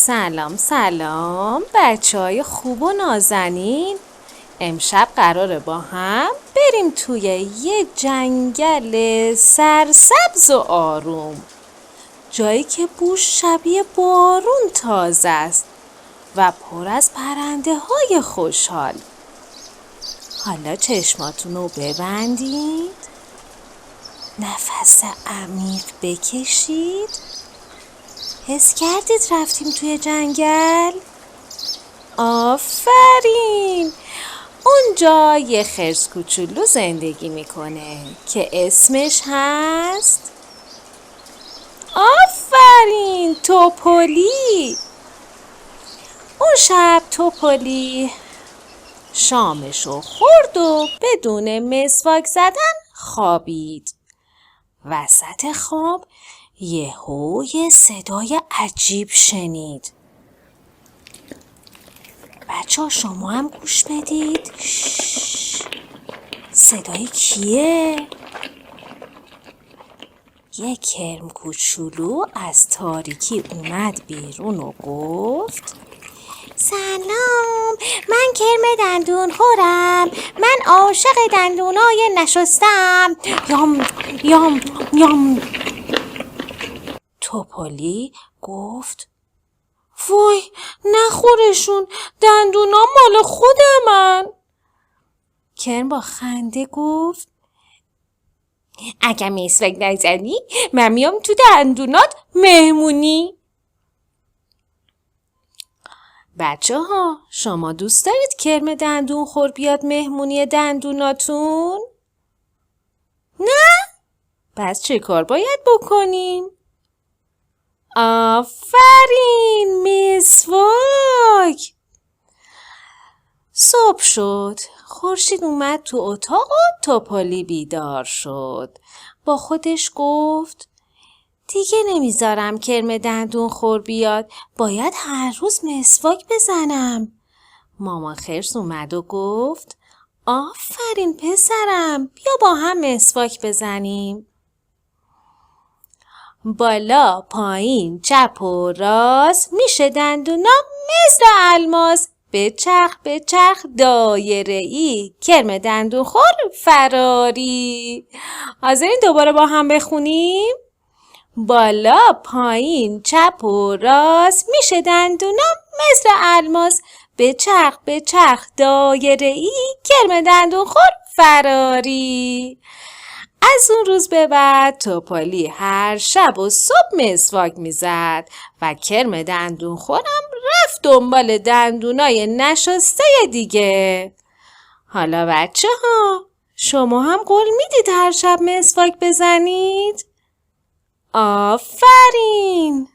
سلام بچه‌های خوب و نازنین. امشب قراره با هم بریم توی یه جنگل سرسبز و آروم، جایی که بوش شبیه بارون تازه است و پر از پرنده های خوشحال. حالا چشماتون رو ببندید، نفس عمیق بکشید. حس کردید رفتیم توی جنگل؟ آفرین! اونجا یه خرس کوچولو زندگی میکنه که اسمش هست آفرین! توپلی. اون شب توپلی شامشو خورد و بدون مسواک زدن خوابید. وسط خواب یهو یه صدای عجیب شنید. بچه‌ها شما هم گوش بدید. صدای کیه؟ یه کرم کوچولو از تاریکی اومد بیرون و گفت سلام، من کرم دندون خورم، من عاشق دندونای نشستم. یام یام یام. توپلی گفت وای نخورشون، دندونام مال خودمن. کرم با خنده گفت اگه مسواک نزنی من میام تو دندونات مهمونی. بچه ها شما دوست دارید کرم دندون خور بیاد مهمونی دندوناتون؟ نه؟ پس چه کار باید بکنیم؟ آفرین! مسواک! صبح شد، خورشید اومد تو اتاق و توپلی بیدار شد. با خودش گفت دیگه نمیذارم کرم دندون خور بیاد، باید هر روز مسواک بزنم. مامان خرس اومد و گفت آفرین پسرم، بیا با هم مسواک بزنیم. بالا پایین چپ و راست میشه دندونام مثل الماس. بچرخ دایره‌ای، کرم دندون خور فراری. حاضرین دوباره با هم بخونیم؟ بالا پایین چپ و راست میشه دندونام مثل الماس. بچرخ دایره‌ای، کرم دندون خور فراری. از اون روز به بعد توپلی هر شب و صبح مسواک میزد و کرم دندون خورم رفت دنبال دندونای نشسته دیگه. حالا بچه ها شما هم قول میدید هر شب مسواک بزنید؟ آفرین!